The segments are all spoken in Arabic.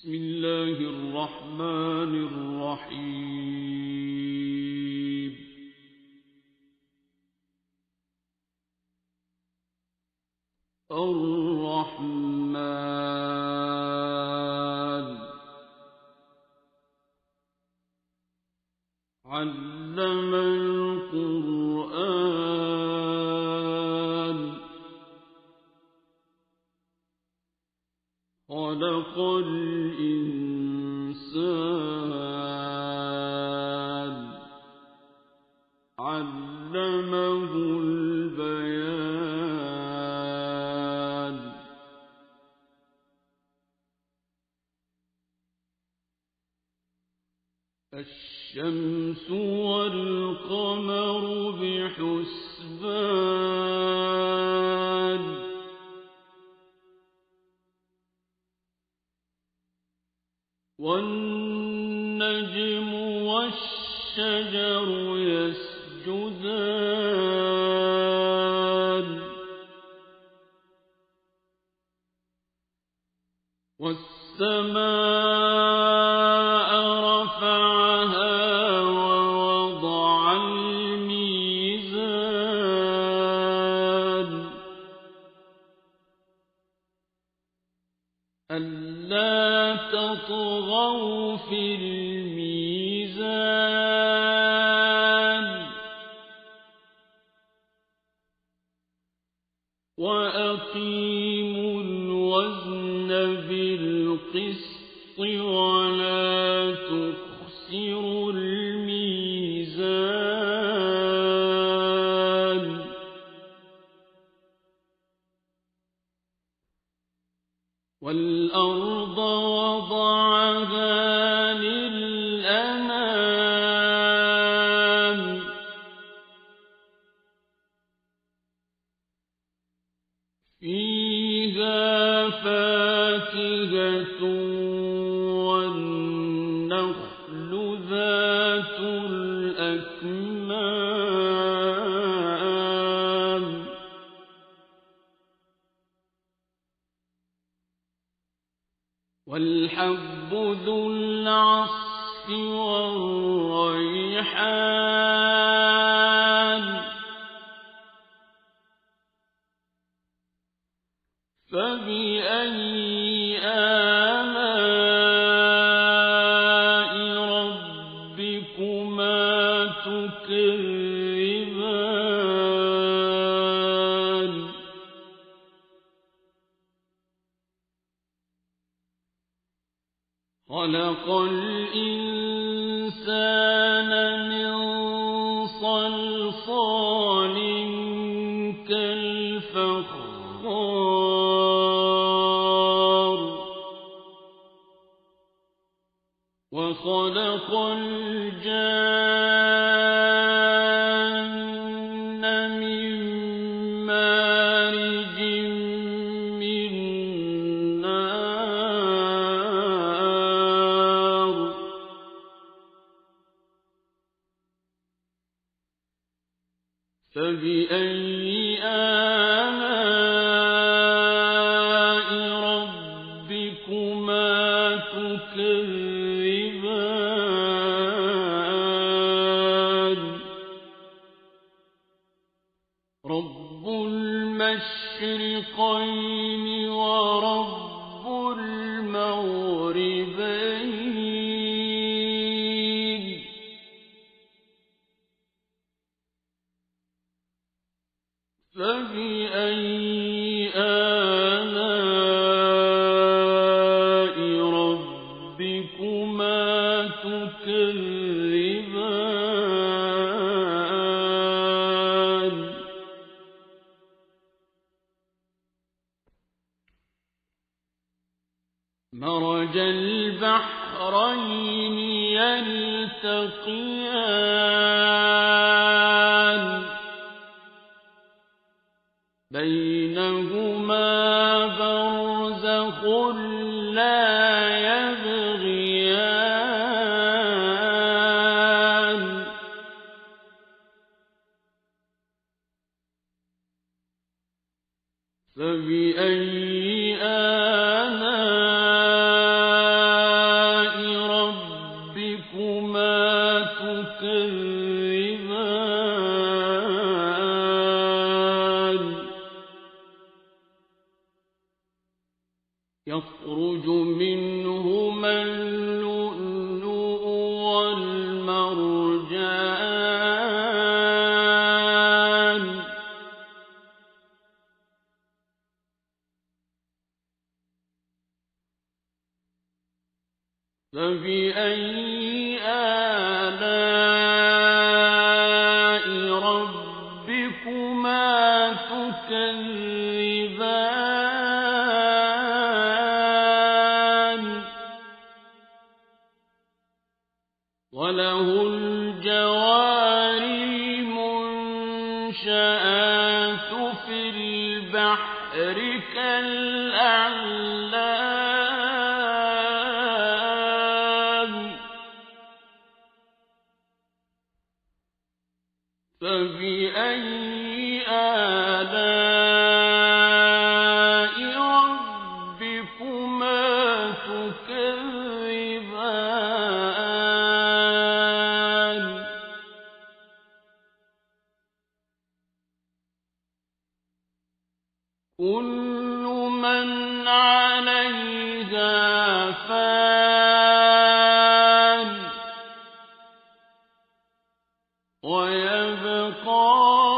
بسم الله الرحمن الرحيم. الرحمن علم القرآن خلق الإنسان علمه البيان. الشمس والقمر بحسبان والنجم والشجر يسجدان والسماء رفعها ووضع الميزان ألا تطغوا في الميزان وأقيموا الوزن بالقسط ولا تخسروا الميزان والأرض وضعها للأنام فيها فاكهة والنخل ذات الأكمام والحب ذو العصف والريحان فبأي آلاء ربكما تكذبان خلق الإنسان من صلصال كالفخار وخلق الجان من مارج من نار فبأي آلاء ربكما تكذبان رب المشرقين ورب المغربين فبأي آلاء ربكما تكذبان مرج البحرين يلتقيان بينهما برزخ لا يبغيان فبأي آلاء يخرج منهما اللؤلؤ والمرجان فبأي آلاء ربكما تكذبان وله الجوار المنشآت في البحر كالأعلام فبأي آلاء ربكما تكذبان كل من عليها فان ويبقى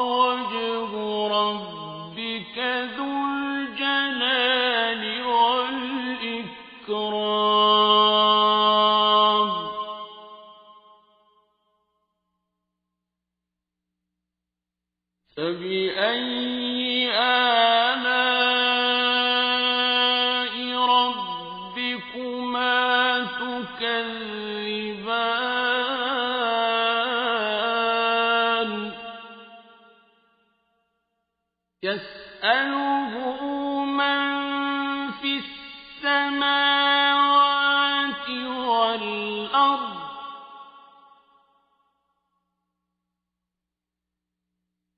وجه ربك ذو الجلال والإكرام فبأي آلاء ربكما تكذبان يسأله من في السماوات والأرض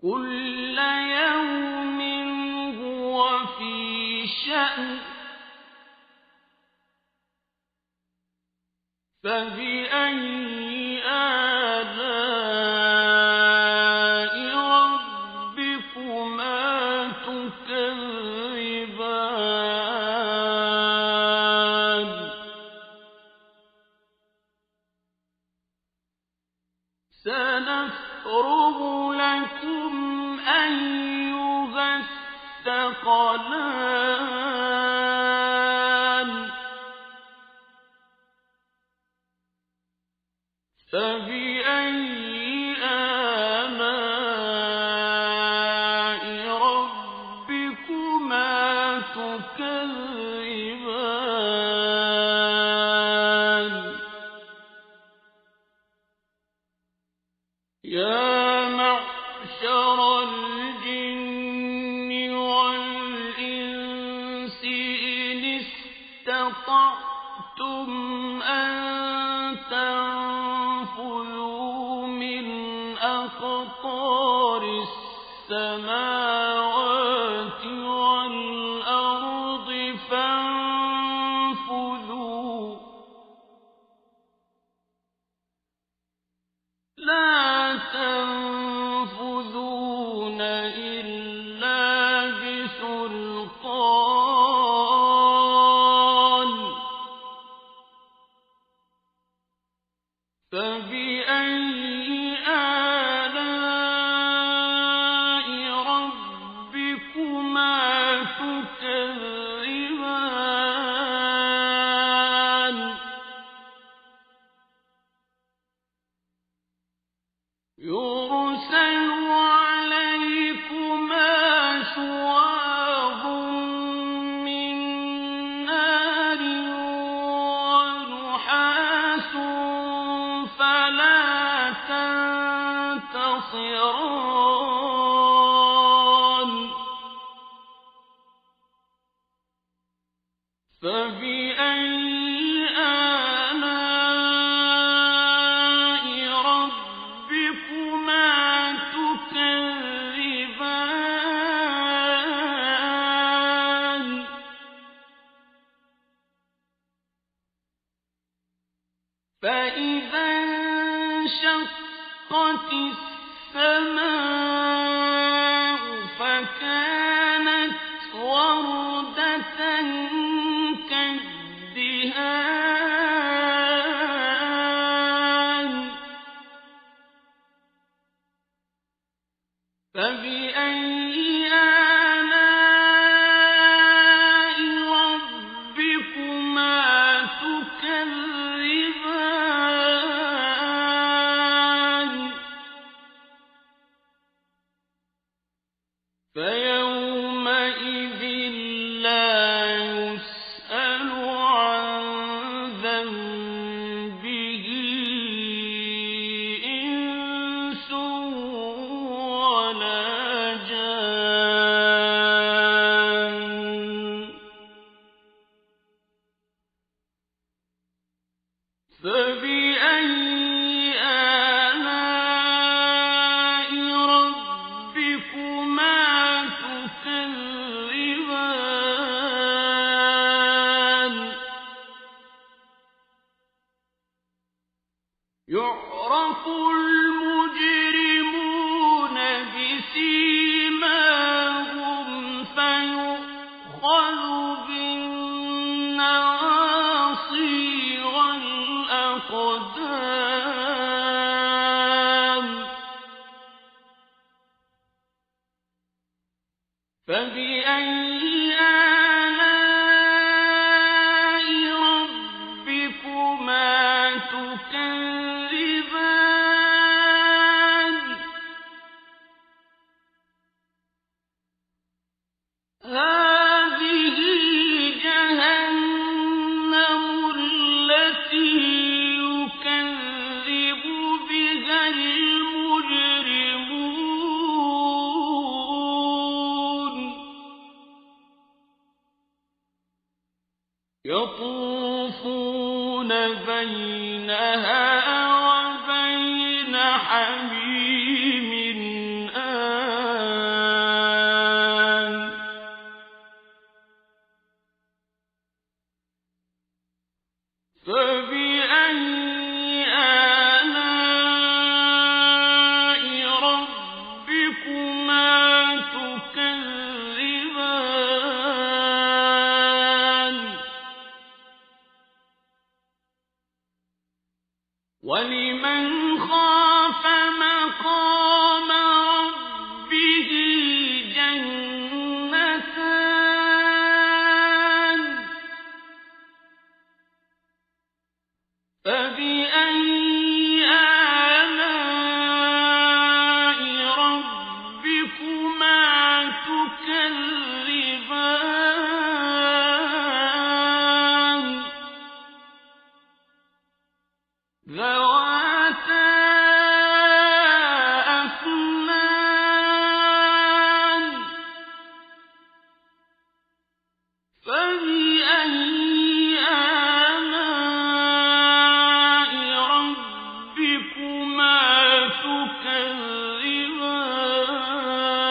كل يوم هو في شأن فبأي آلاء ربكما تكذبان سنفرغ لكم أيها الثقلان فبأي آلاء ربكما تكذبان يا معشر الجن والإنس إن استطعتم أن تنفذوا من أقطار السماوات والأرض فانفذوا لا تنفذون إلا بسلطان فبأي آلاء ربكما تكذبان يرسل عليكما شواظ من نار ونحاس فلا تنتصران فبأي آلاء ربكما تكذبان فإذا انشقت السماء فكانت وردة كالدهان فبأي آلاء ربكما تكذبان فيومئذ لا يسأل عن ذنبه إنس ولا جان فبأي آلاء ربكما تكذبان يعرف المجرمون بسيماهم فيؤخذ بالنواصي والأقدام فبأي آلاء ربكما تكذبان هذه جهنم التي يكذب بها المجرمون يطوفون بينها وبين حميم آن فبأي آلاء ربكما تكذبان ولمن خاف مقام ربه جنتان فبأي آلاء ربكما تكذبان ذواتا أفنان فبأي آلاء ربكما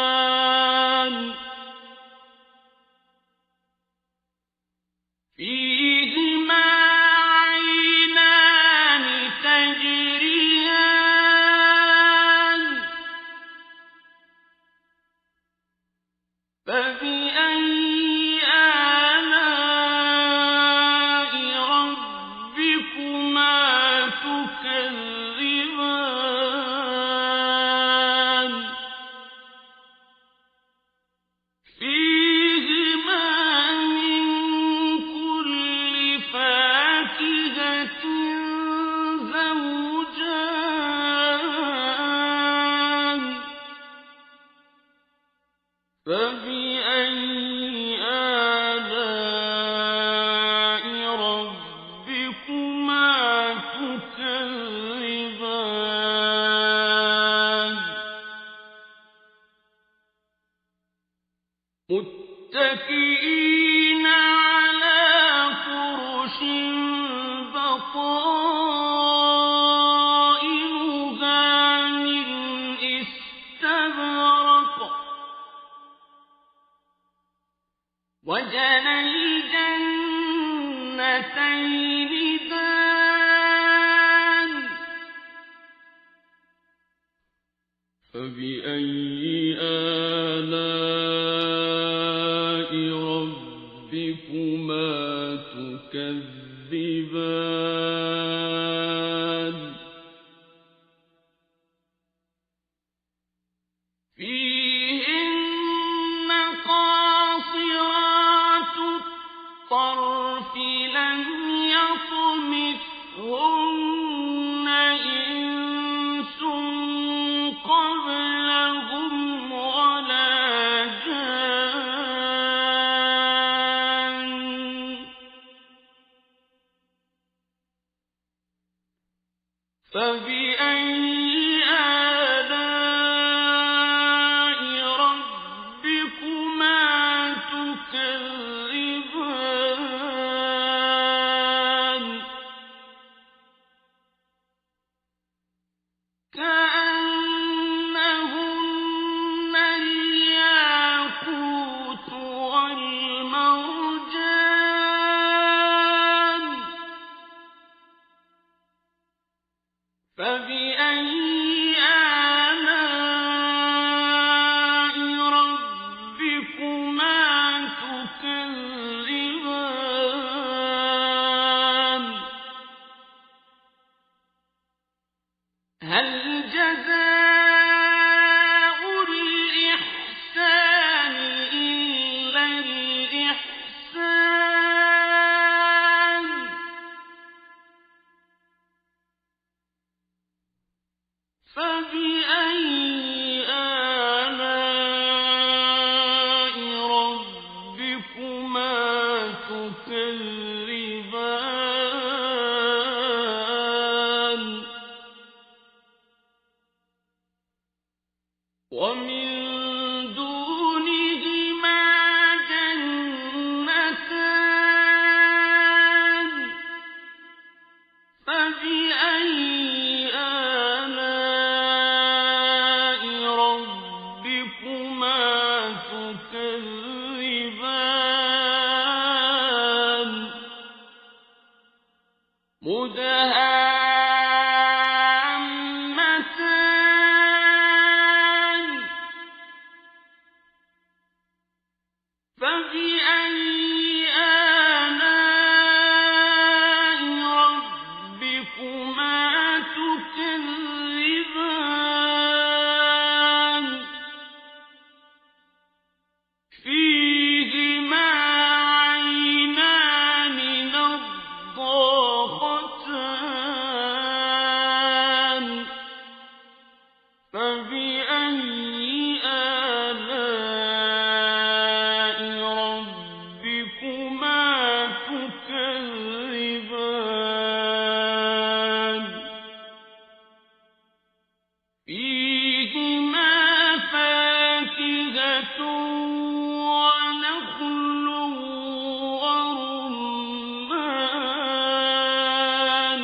تكذبان فيهما عينان تجريان فبأي آلاء ربكما تكذبان فيهما من كل فاكهة زوجان فبأي آلاء ربكما تكذبان متكئين على فرش بطائنها من استبرق وجنى الجنتين دان فبأي آلاء ربكما تكذبان تكذبان فيهن قاصرات الطرف لم يطمثهن إنس قبلهم ولا جان فبأي آلاء ربكما تكذبان كأنهن الياقوت والمرجان فبأي آلاء ربكما تكذبان هل جزاء الإحسان إلا الإحسان فبأي آلاء ربكما تكذبان ومن دونهما جنتان فبأي آلاء ربكما تكذبان مدهامتان فبأي آلاء ربكما تكذبان فيهما عينان نضاختان فبأي آلاء ربكما تكذبان فيهما فاكهة ونخل ورمان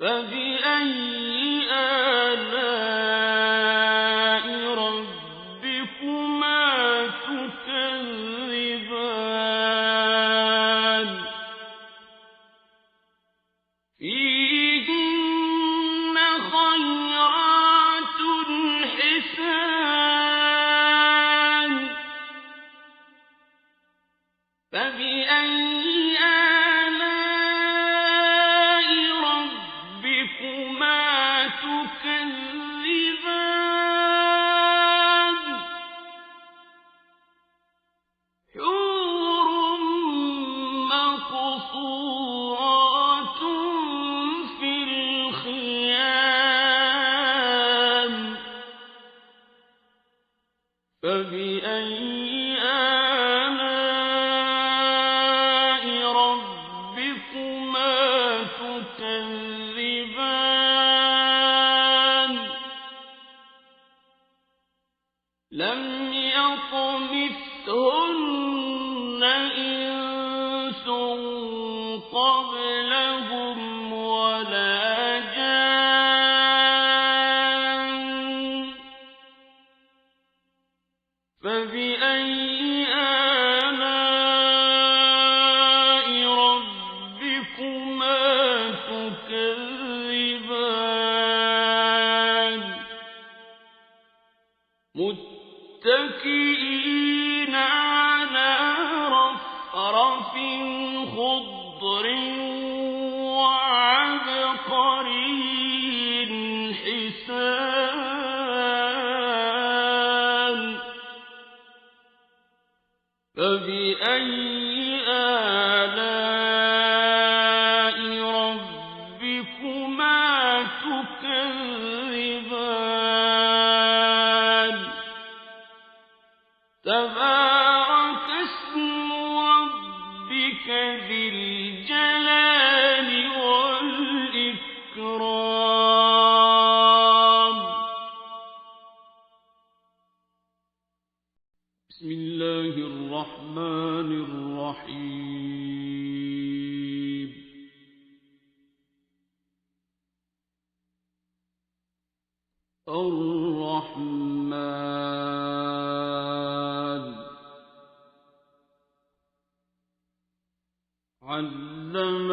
فبأي آلاء ربكما تكذبان فيهن خيرات حسان فبأي آلاء ربكما تكذبان حور مقصورات في الخيام فبأي آلاء ربكما تكذبان لم يطمثهن إنس قبلهم ولا جان فبأي آلاء ربكما تكذبان متكئين على رفرف خضر وعبقري حسان فبأي آلاء ربكما تكذبان تبارك اسم ربك ذي الجلال والإكرام بسم الله الرحمن الرحيم الرحمن علم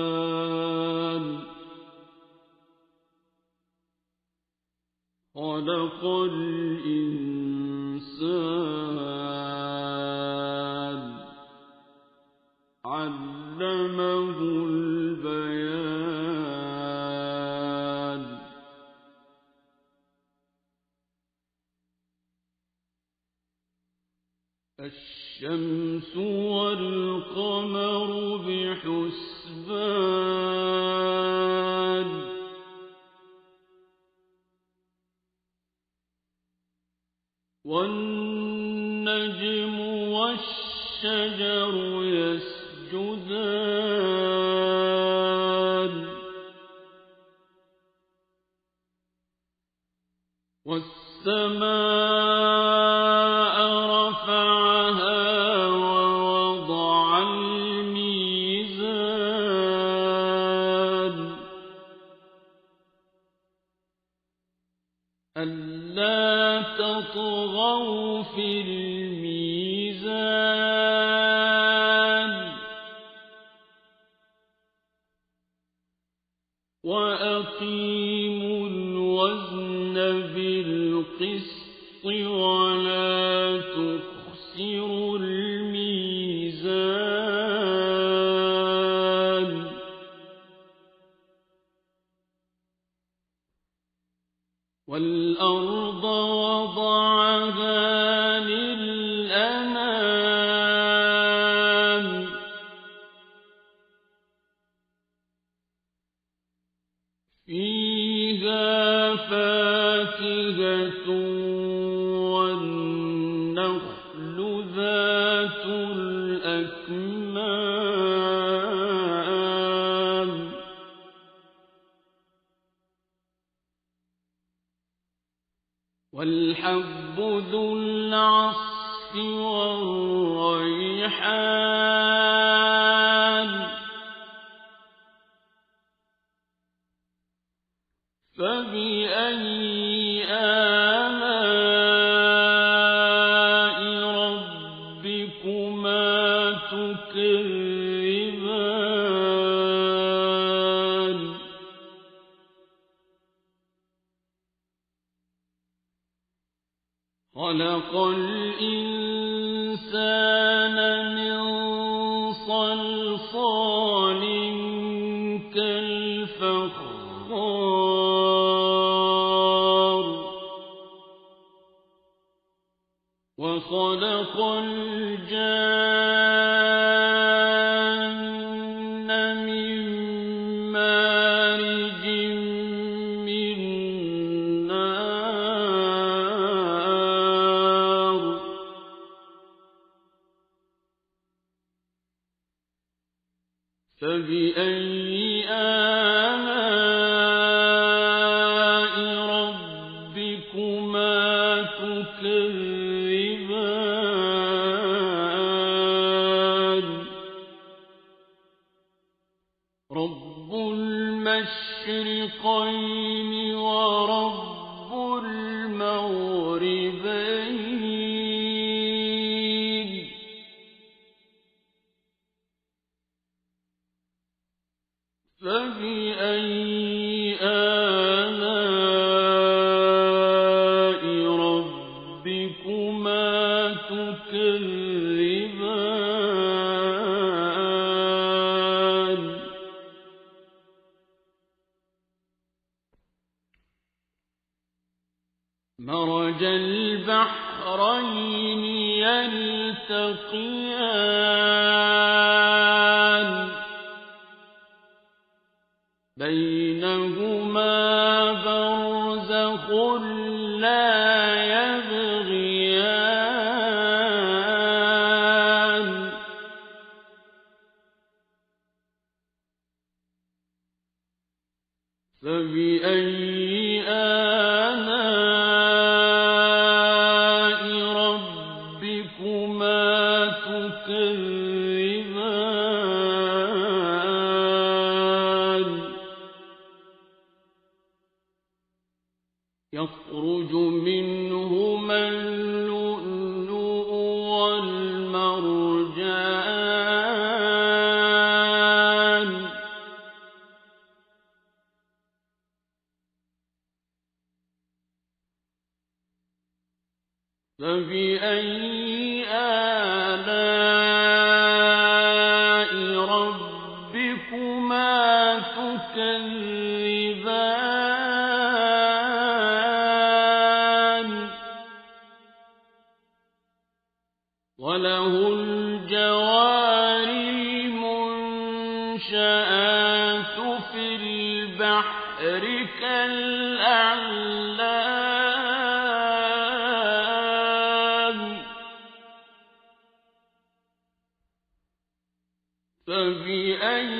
القرآن خلق الإنسان علمه البيان الشمس والقمر بحسبان والنجم والشجر يسجدان والسماء رفعها ووضع الميزان ألا تطغوا في الميزان وأقيموا الوزن بالقسط ولا تخسروا الميزان والأرض وضعها للأنام فيها فاكهة والنخل ذات الأكمام والحب ذو العصف والريحان فبأي آلاء ربكما تكذبان خلق الإنسان من صلصال كالفخار وخلق الجان من مارج من نار فبأي آلاء ربكما تكذبان رب المشرقين ورب المغربين فبأي آلاء ربكما تكذبان مرج البحرين يلتقيان بينهما برزخ لا يبغيان فبأي آلاء ربكما تكذبان يخرج منهما اللؤلؤ والمرجان فبأي آلاء ربكما تكذبان وله الجوار المنشآت في البحر كالأعلام فبأي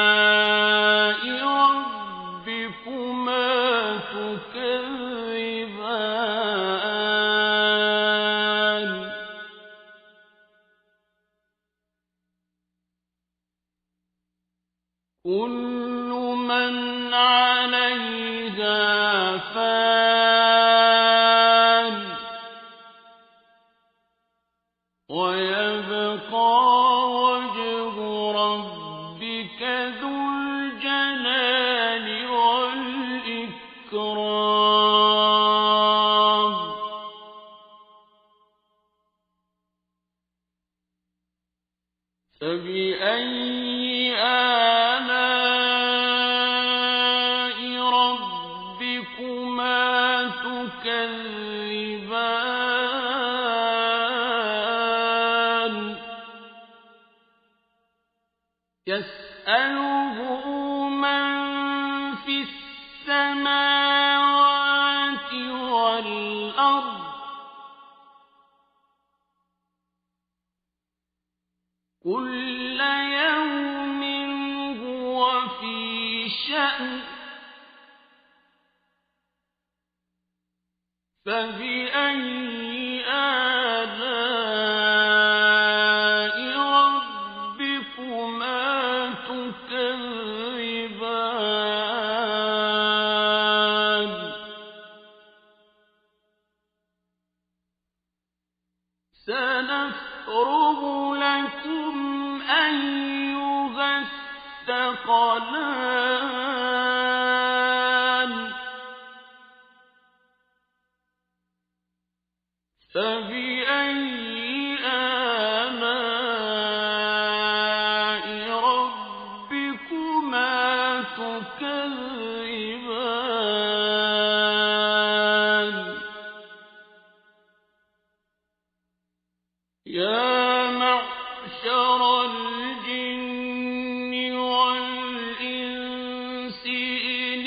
آلاء ربكما تكذبان كل من عليها فان ويبقى وجه ربك ذو الجلال والإكرام فبأي آلاء ربكما تكذبان يسأله من في السماوات والأرض كل يوم هو في شأن فبأي آلاء ربكما تكذبان سنفرغ لكم أيها الثقلان فبأي آلاء ربكما تكذبان يا معشر الجن والإنس إن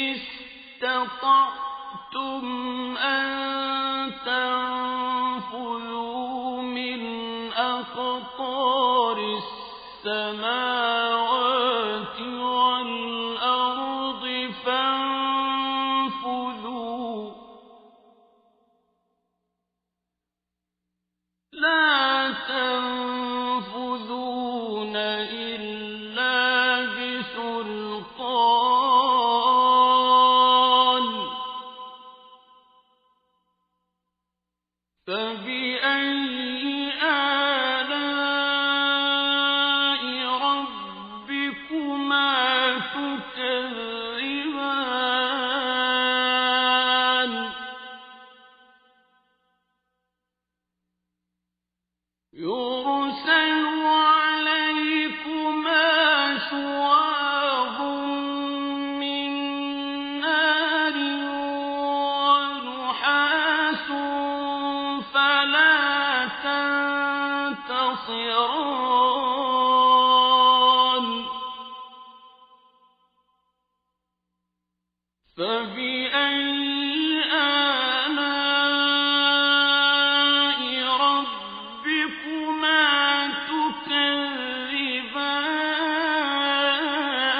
استطعتم أن تنفذوا من أقطار السماوات والأرض فانفذوا لا تنفذون إلا بسلطان فبأي آلاء ربكما تكذبان يرسل عليكما شواظ من نار ينتصران فبأي آلاء ربكما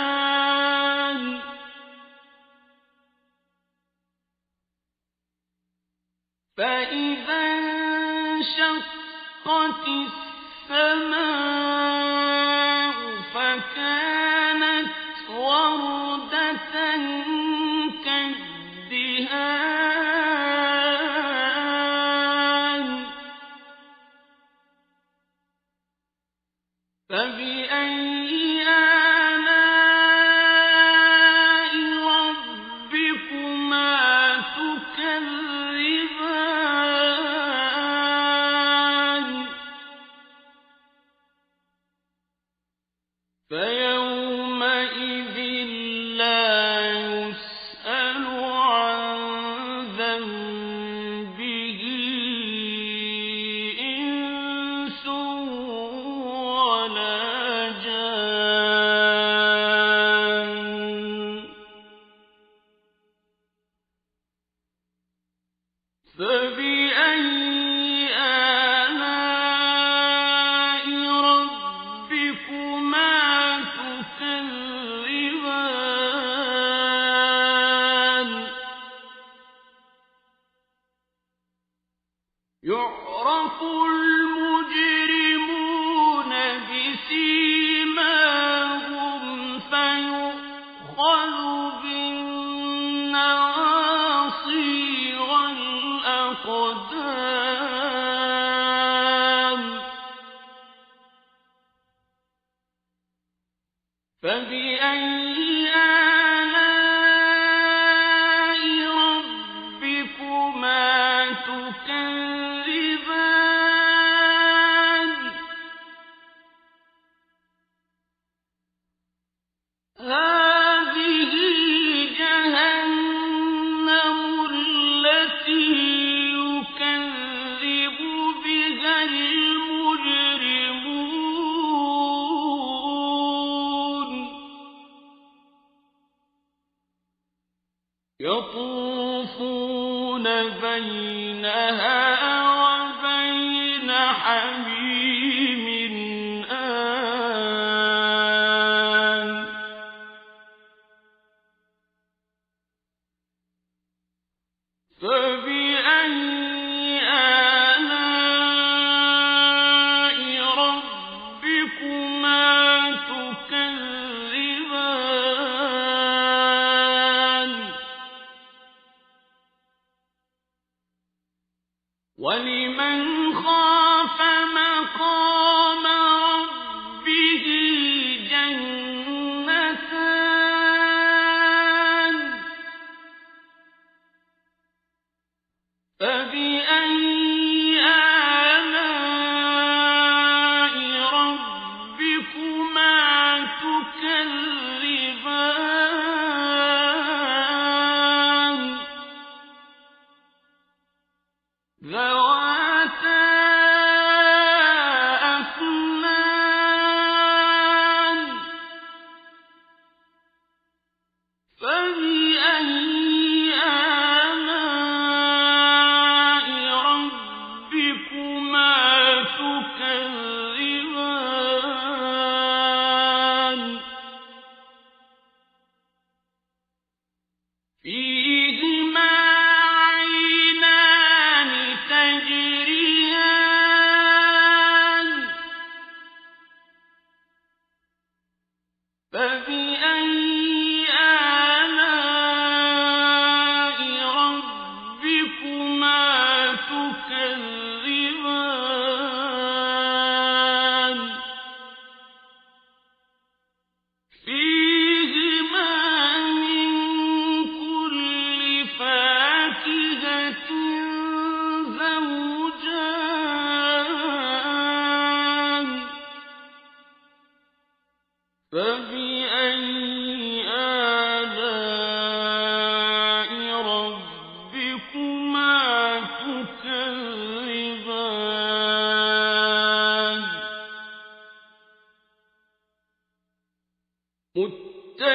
تكذبان فإذا انشقت السماء فكانت وردة كالدهان فبأي آلاء ربكما تكذبان فيومئذ لا يسأل عن ذنبه إنس ولا جان فبأي آلاء ربكما تكذبان يعرف المجرمون بسيماهم فيؤخذ بالنواصي والأقدام فبأي آلاء ربكما تكذبان هذه جهنم التي يكذب بها المجرمون يطوفون بينها وبين حميم آن فبأي آلاء ربكما تكذبان ولمن خاف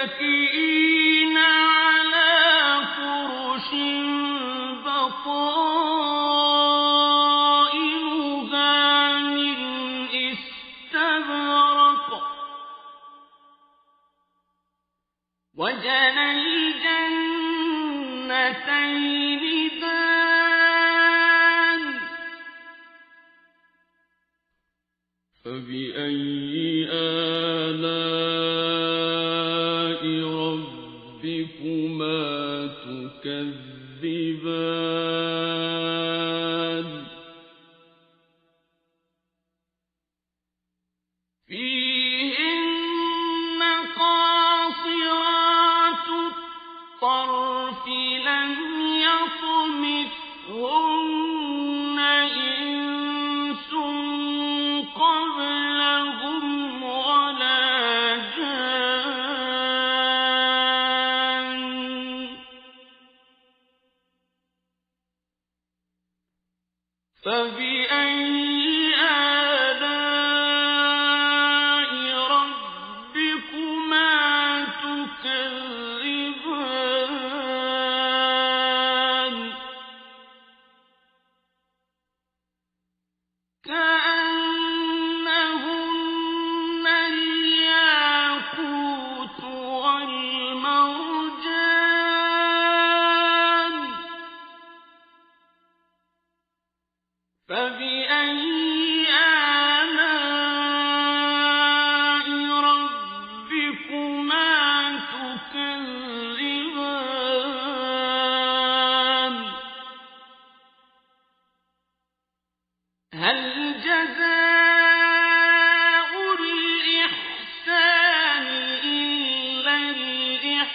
متكئين على فرش بطائنها من استبرق وجنى الجنتين دان فبأي آلاء ربكما تكذبان فيهن قاصرات الطرف لم يطمثهن إنس قبلهم ولا جان فبأي آلاء ربكما تكذبان كأنهن الياقوت والمرجان فبأي آلاء ربكما تكذبان هل جزاء الإحسان إلا الإحسان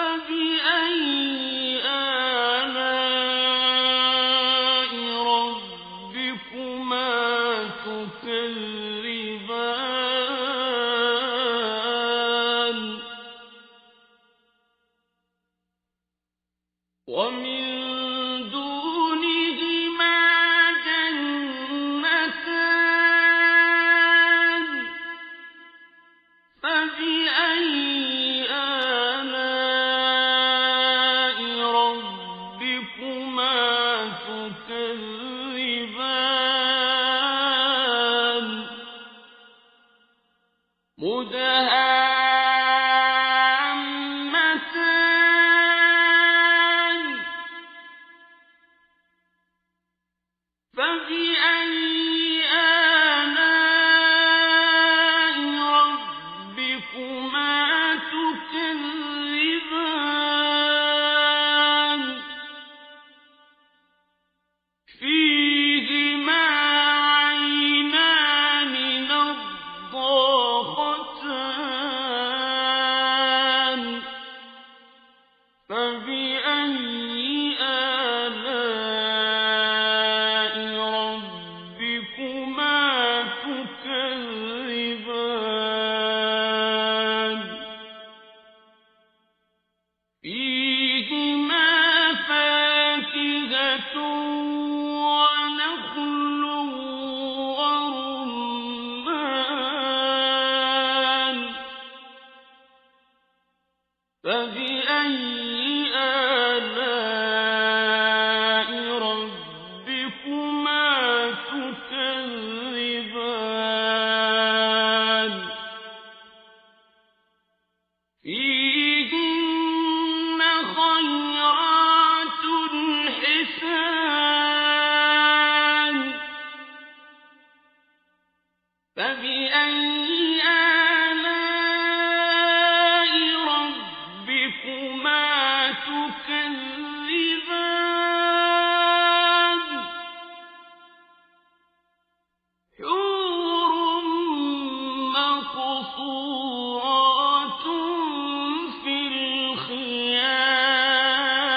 فبأي آلاء ربكما تكذبان ومن دونهما جنتان فبأي آلاء ربكما تكذبان مدهامتان فبأي آلاء ربكما تكذبان فيهما عينان نضاختان فبأي آلاء ربكما تكذبان فيهما فاكهة ونخل ورمان فبأي آلاء ربكما تكذبان فيهن خيرات حسان فبأي آلاء ربكما تكذبان حور مقصورات في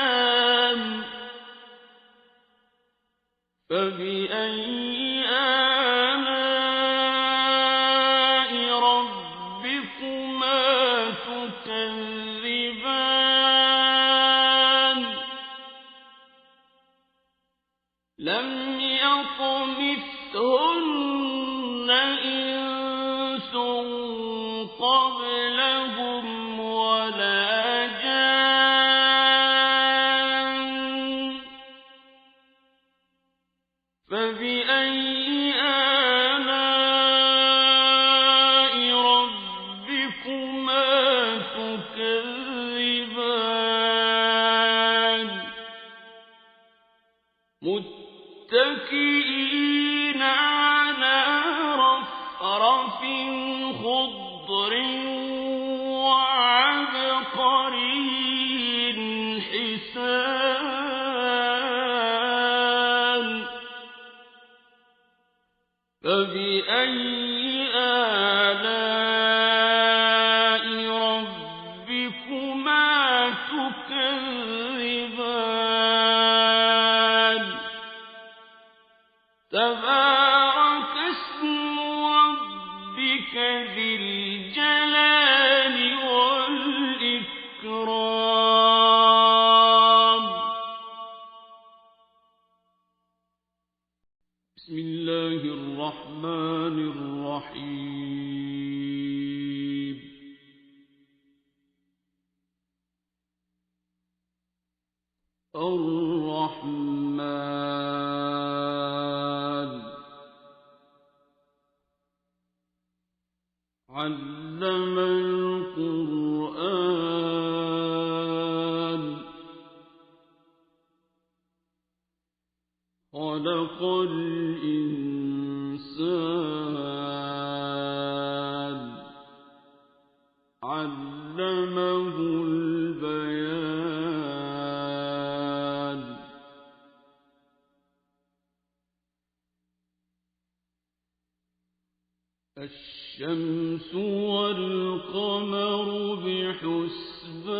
الخيام فبأي آلاء ربكما تكذبان لم يطمثهن إنس قبلهم ولا جان فبأي آلاء ربكما تكذبان متكئين على رفرف خضر وعبقري حسان فبأي آلاء ربكما تكذبان تبارك اسم ربك ذي الجلال والإكرام بسم الله الرحمن الرحيم الرحمن علم القرآن خلق الإنسان علمه البيان الشمس والقمر بحسبان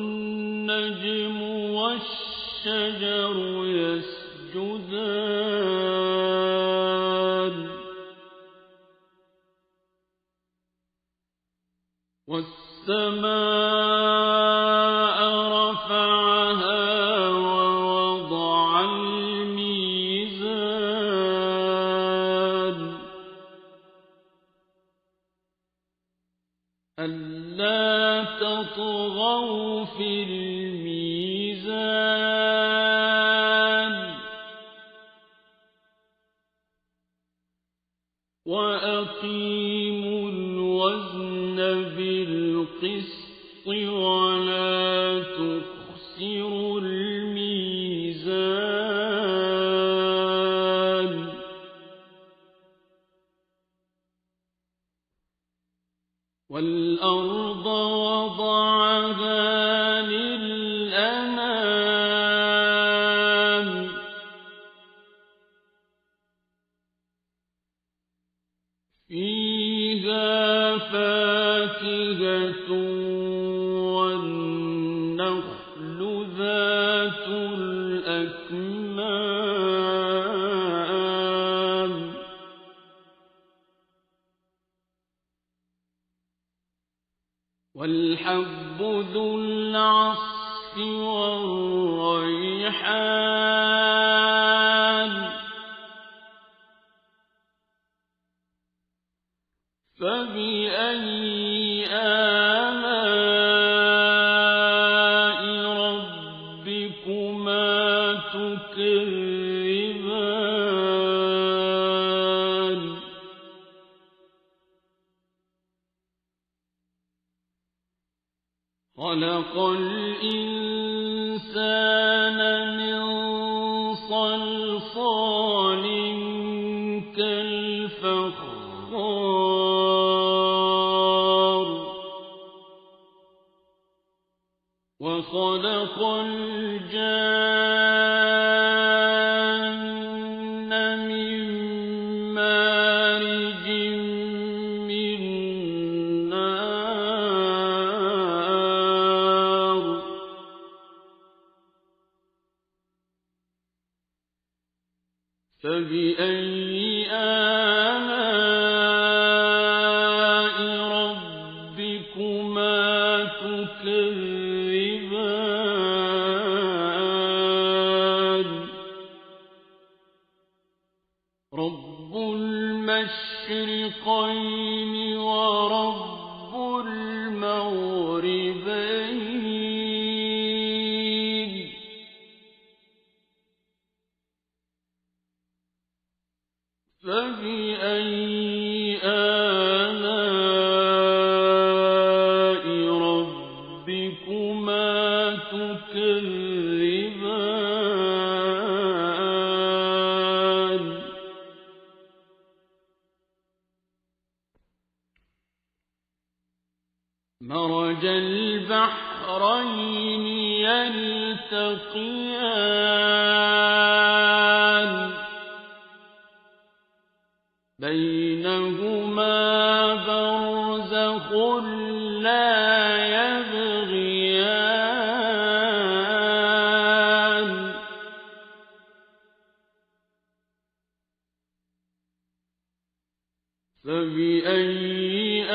والنجم والشجر يسجدان والسماء رفعها ووضع الميزان ألا تطغوا في الميزان وأقيموا الوزن بالقسط ولا تخسروا الميزان والأرض وضعها للأنام فيها فاكهة والنخل ذات الأكمام والحب ذو العصف والريحان فبأي آلاء ربكما تكذبان خلق الإنسان من صلصال كالفخار وخلق الجان من مارج من نار فبأي آلاء ربكما المشرقين ورب المغربين فبأي آلاء ربكما تكذبان مرج البحرين يلتقيان بينهما برزخ لا يبغيان فبأي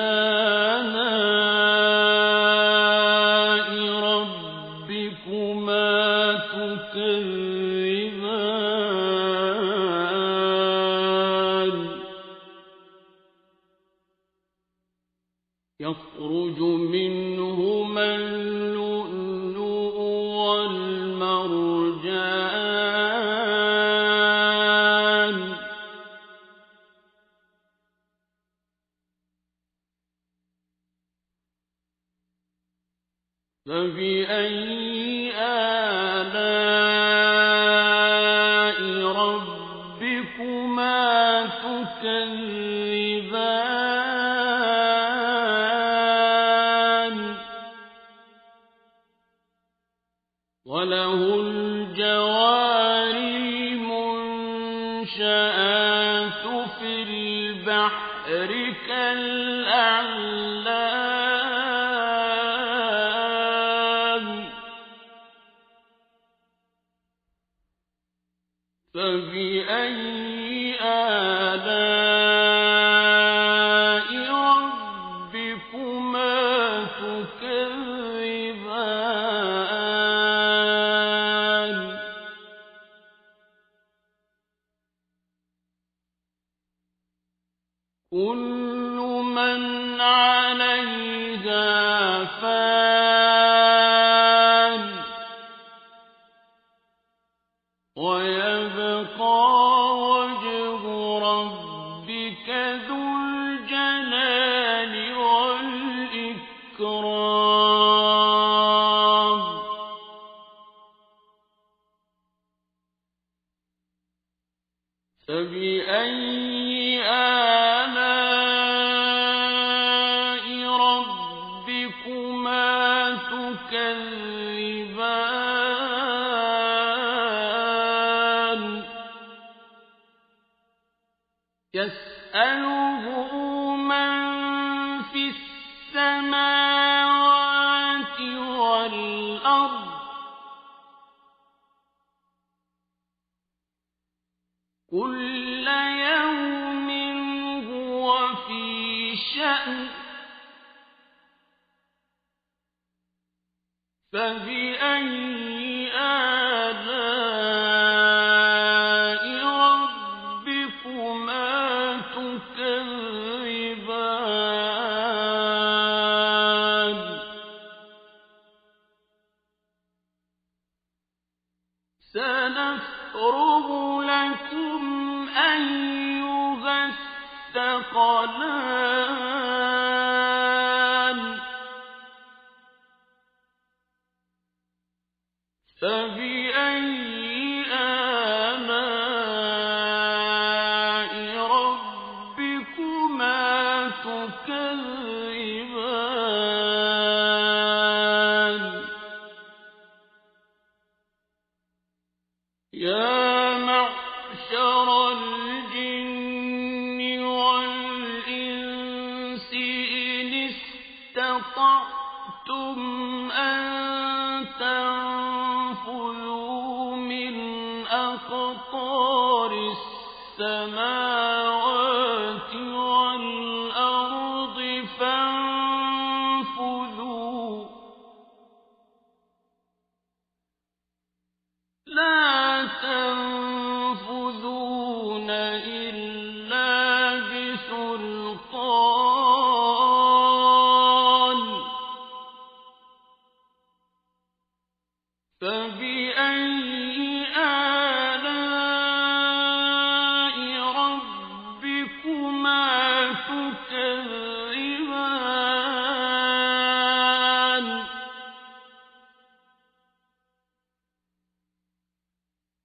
آلاء ربكما تكذبان يخرج منهما اللؤلؤ والمرجان فبأي آلاء ربكما تكذبان وله الجوار المنشآت في البحر كالأعلام فبأي آلاء ربكما تكذبان كل من عليها فان ويبقى وجه ربك ذو الجلال والإكرام فبأي آلاء ربكما تكذبان يسأله من في السماوات والأرض كل يوم هو في شأن فبأي آلاء ربكما تكذبان سنفرغ لكم أيها الثقلان فبأي آلاء ربكما تكذبان يا معشر الجن والإنس إن استطعتم أن تنفذوا من أقطار السماوات والأرض فانفذوا لا تنفذون إلا سُلْطَانٍ ۚ فَبِأَيِّ آلَاءِ رَبِّكُمَا تُكَذِّبَانِ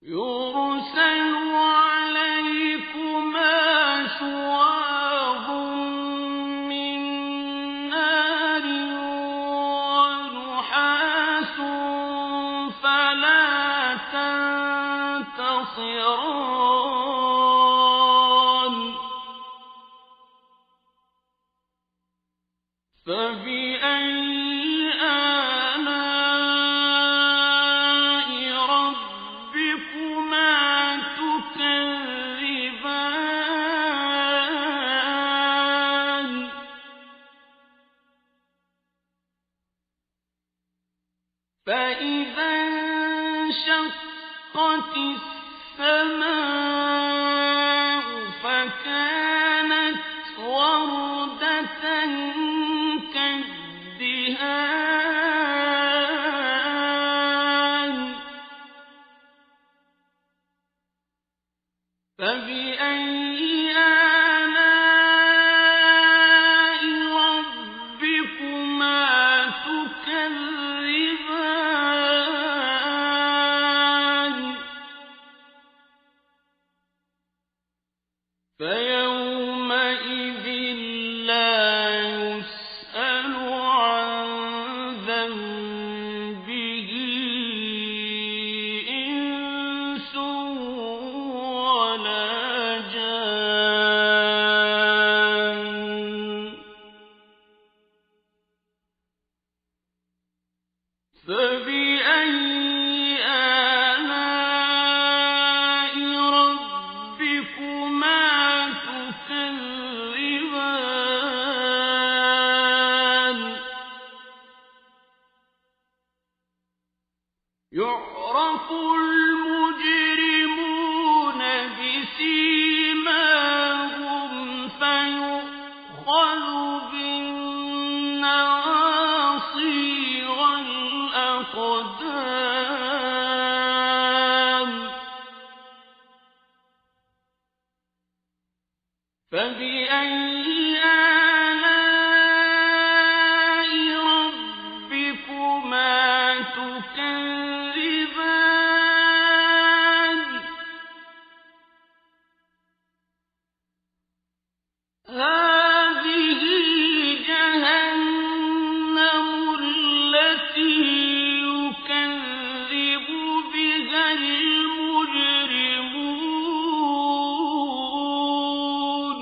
يُرْسَلُ عَلَيْكُمَا شُوَاظٌ مِّن نَّارٍ وَنُحَاسٌ فَلَا تَنتَصِرَانِ فَبِأَيِّ آلَاءِ رَبِّكُمَا تُكَذِّبَانِ فَإِذَا انشَقَّتِ السَّمَاءُ فَكَانَتْ وَرْدَةً كَالدِّهَانِ فَبِأَيِّ آلَاءِ رَبِّكُمَا تُكَذِّبَانِ فَيَوْمَئِذٍ لَّا يُسْأَلُ عَن ذَنبِهِ إِنسٌ وَلَا جَانٌّ فَبِأَيِّ آلَاءِ رَبِّكُمَا تُكَذِّبَانِ يُعْرَفُ الْمُجْرِمُونَ بِسِيمَاهُمْ فَيُؤْخَذُ بِالنَّوَاصِي وَالْأَقْدَامِ فَبِأَيِّ آلَاءِ رَبِّكُمَا تُكَذِّبَانِ هَٰذِهِ جَهَنَّمُ الَّتِي يُكَذِّبُ بِهَا الْمُجْرِمُونَ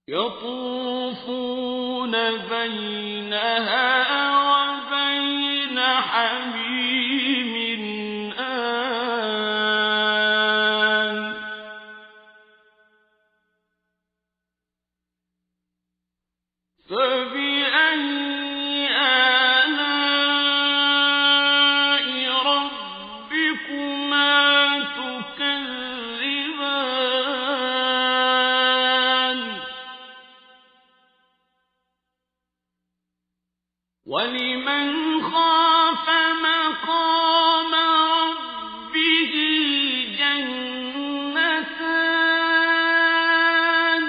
يَطُوفُونَ بَيْنَهَا وَبَيْنَ حَمِيمٍ آنٍ فَبِأَيِّ آلَاءِ رَبِّكُمَا تُكَذِّبَانِ وَلِمَنْ خَافَ مَقَامَ رَبِّهِ جَنَّتَانِ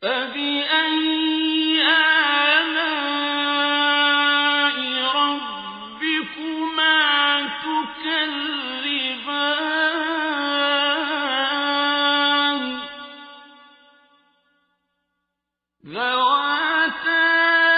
فَبِأَيِّ آلَاءِ رَبِّكُمَا تُكَذِّبَانِ ذَوَاتَا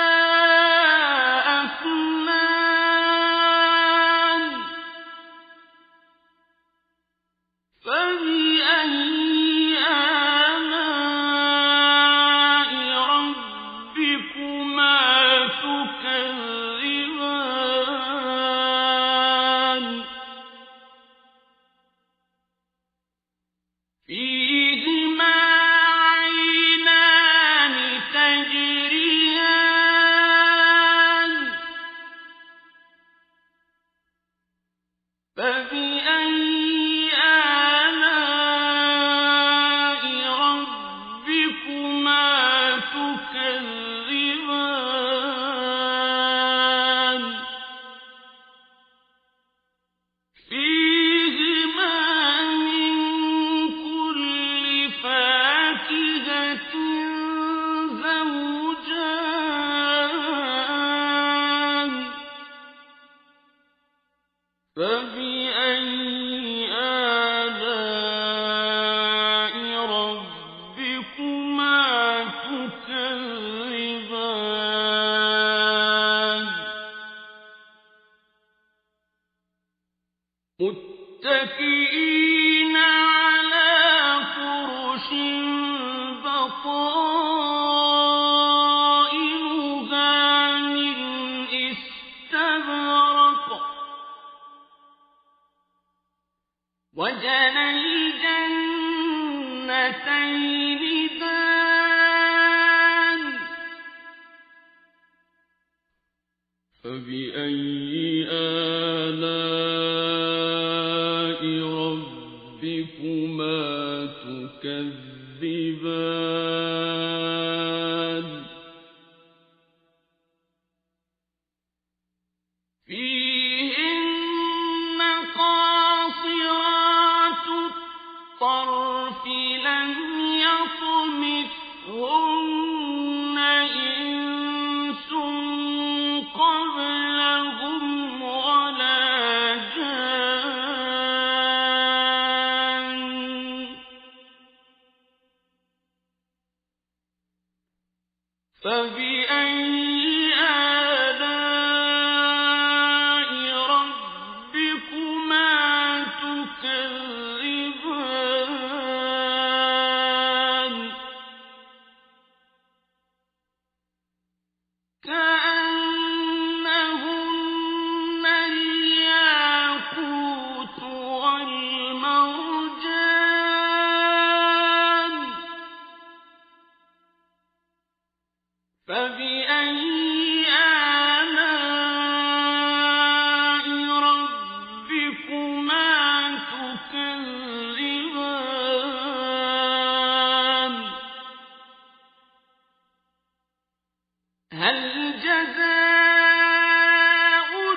فبأي آلاء ربكما تكذبان فيهما من كل فاكهة زوجان فبأي آلاء ربكما تكذبان متكئين على فرش بطائنها من استبرق وجنى الجنتين دان فبأي آلاء ربكما تكذبان فيهن قاصرات الطرف لم يطمثهن إنس قبلهم ولا جان فبأي آلاء ربكما تكذبان كأنهن الياقوت والمرجان فبأي آلاء ربكما تكذبان هل جزاء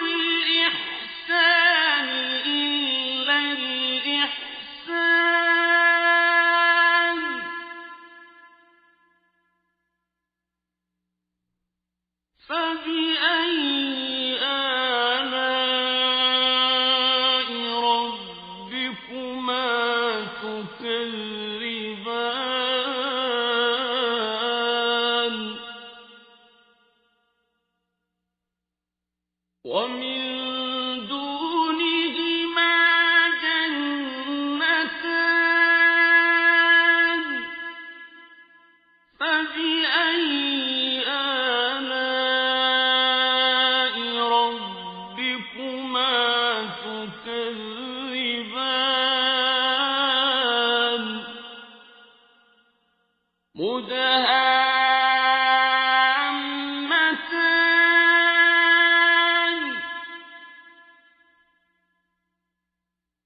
الإحسان إلا الإحسان فبأي آلاء ربكما تكذبان ومن دونهما جنتان فبأي آلاء ربكما تكذبان مدهامتان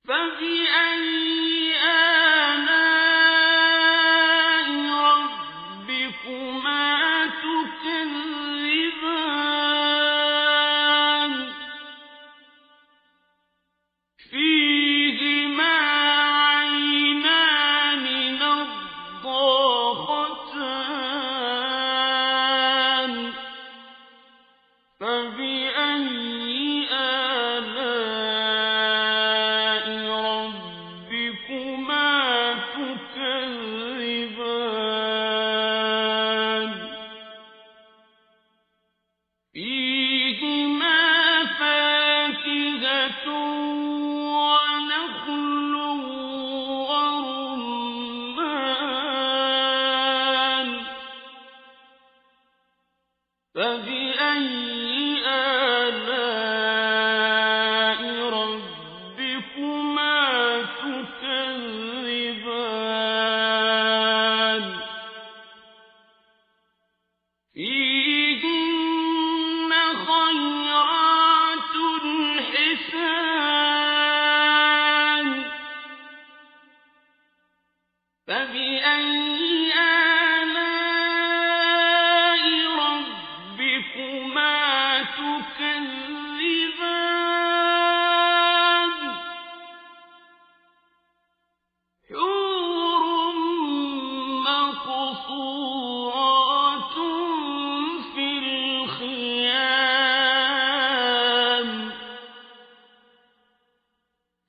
فبأي آلاء ربكما تكذبان فيهما عينان نضاختان فبأي آلاء ربكما تكذبان فيهما فاكهة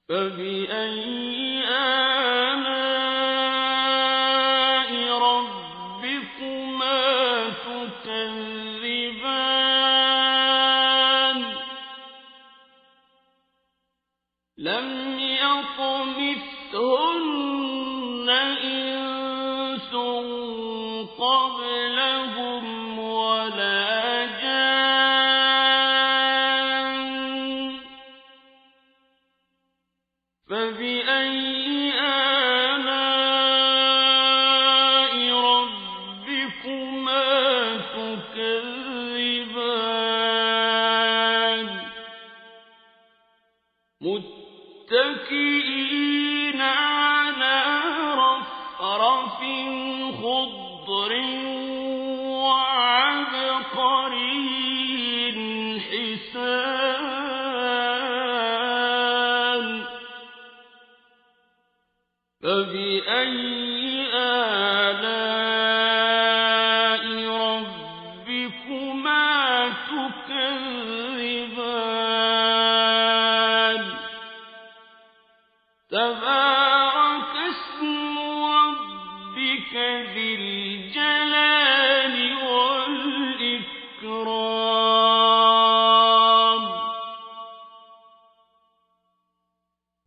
فبأي آلاء ربكما تكذبان لم يطمثهن إنس قبلهم ولا جان فبأي آلاء ربكما تكذبان متكئين على رفرف خضر وعبقري حسان فبأي آلاء ربكما تكذبان تبارك اسم ربك ذي